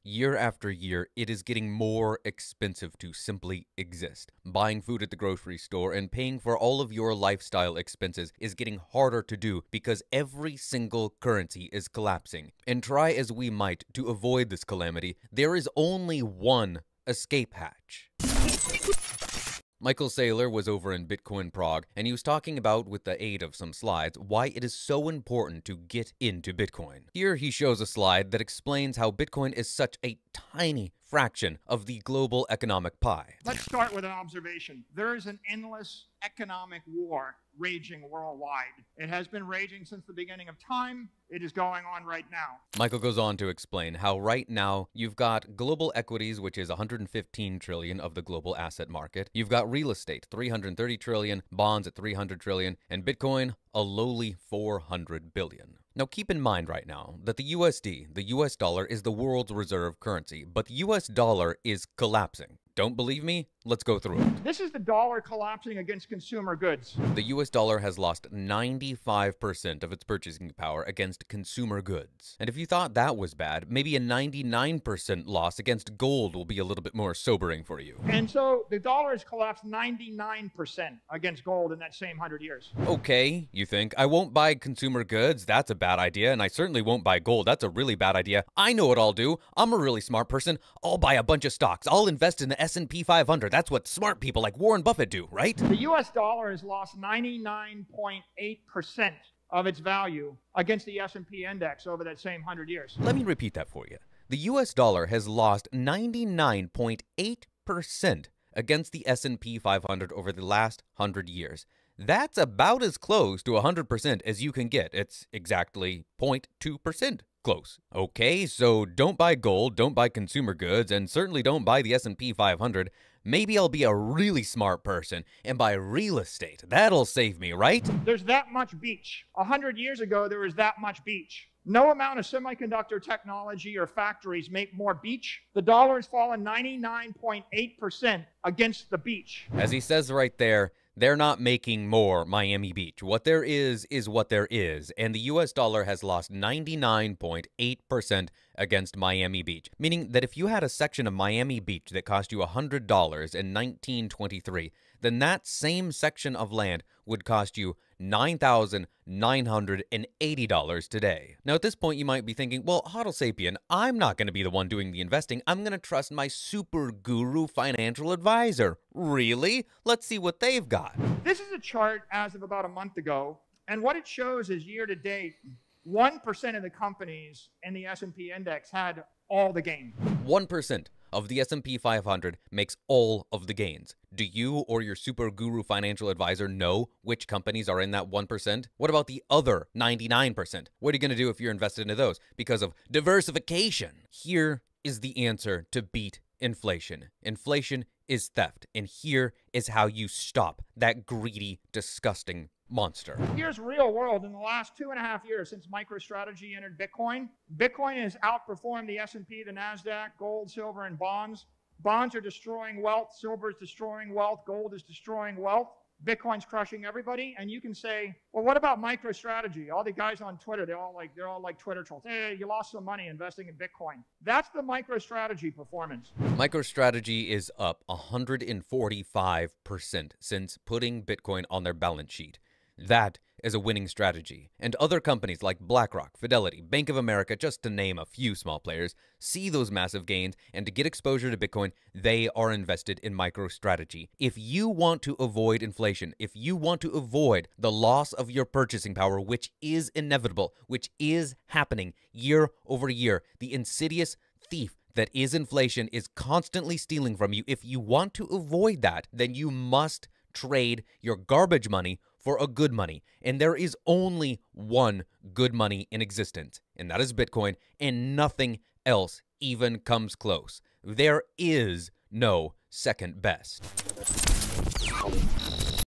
Year after year, it is getting more expensive to simply exist. Buying food at the grocery store and paying for all of your lifestyle expenses is getting harder to do because every single currency is collapsing. And try as we might to avoid this calamity, there is only one escape hatch. Michael Saylor was over in Bitcoin Prague, and he was talking about, with the aid of some slides, why it is so important to get into Bitcoin. Here he shows a slide that explains how Bitcoin is such a tiny fraction of the global economic pie. Let's start with an observation. There is an endless economic war raging worldwide. It has been raging since the beginning of time. It is going on right now. Michael goes on to explain how right now you've got global equities, which is 115 trillion of the global asset market. You've got real estate, 330 trillion, bonds at 300 trillion, and Bitcoin, a lowly 400 billion. Now keep in mind right now that the USD, the US dollar, is the world's reserve currency, but the US dollar is collapsing. Don't believe me? Let's go through it. This is the dollar collapsing against consumer goods. The US dollar has lost 95% of its purchasing power against consumer goods. And if you thought that was bad, maybe a 99% loss against gold will be a little bit more sobering for you. And so the dollar has collapsed 99% against gold in that same 100 years. Okay, you think, I won't buy consumer goods, that's a bad idea, and I certainly won't buy gold, that's a really bad idea. I know what I'll do. I'm a really smart person. I'll buy a bunch of stocks. I'll invest in the S&P 500. That's what smart people like Warren Buffett do, right? The US dollar has lost 99.8% of its value against the S&P index over that same 100 years. Let me repeat that for you. The US dollar has lost 99.8% against the S&P 500 over the last 100 years. That's about as close to 100% as you can get. It's exactly 0.2% close. Okay, so don't buy gold, don't buy consumer goods, and certainly don't buy the S&P 500. Maybe I'll be a really smart person and buy real estate. That'll save me, right? There's that much beach. 100 years ago, there was that much beach. No amount of semiconductor technology or factories make more beach. The dollar has fallen 99.8% against the beach. As he says right there, they're not making more Miami Beach. What there is what there is. And the US dollar has lost 99.8% against Miami Beach. Meaning that if you had a section of Miami Beach that cost you $100 in 1923, then that same section of land would cost you $9,980 today. Now at this point you might be thinking, well, Hodl Sapien, I'm not going to be the one doing the investing. I'm going to trust my super guru financial advisor. Really? Let's see what they've got. This is a chart as of about a month ago, and what it shows is year to date, 1% of the companies in the S&P index had all the gain. 1% of the S&P 500 makes all of the gains. Do you or your super guru financial advisor know which companies are in that 1%? What about the other 99%? What are you going to do if you're invested into those? Because of diversification. Here is the answer to beat inflation. Inflation is theft, and here is how you stop that greedy, disgusting monster. Here's real world. In the last 2.5 years since Microstrategy entered Bitcoin, Bitcoin has outperformed the S&P, the NASDAQ, gold, silver, and bonds. Bonds are destroying wealth. Silver is destroying wealth. Gold is destroying wealth. Bitcoin's crushing everybody. And you can say, well, what about Microstrategy? All the guys on Twitter, they're all like Twitter trolls. Hey, you lost some money investing in Bitcoin. That's the Microstrategy performance. Microstrategy is up 145% since putting Bitcoin on their balance sheet. That is a winning strategy. And other companies like Blackrock, Fidelity, Bank of America, just to name a few small players, see those massive gains, and to get exposure to Bitcoin, they are invested in MicroStrategy. If you want to avoid inflation, if you want to avoid the loss of your purchasing power, which is inevitable, which is happening year over year, the insidious thief that is inflation is constantly stealing from you. If you want to avoid that, then you must trade your garbage money for a good money. And there is only one good money in existence, and that is Bitcoin, and nothing else even comes close. There is no second best.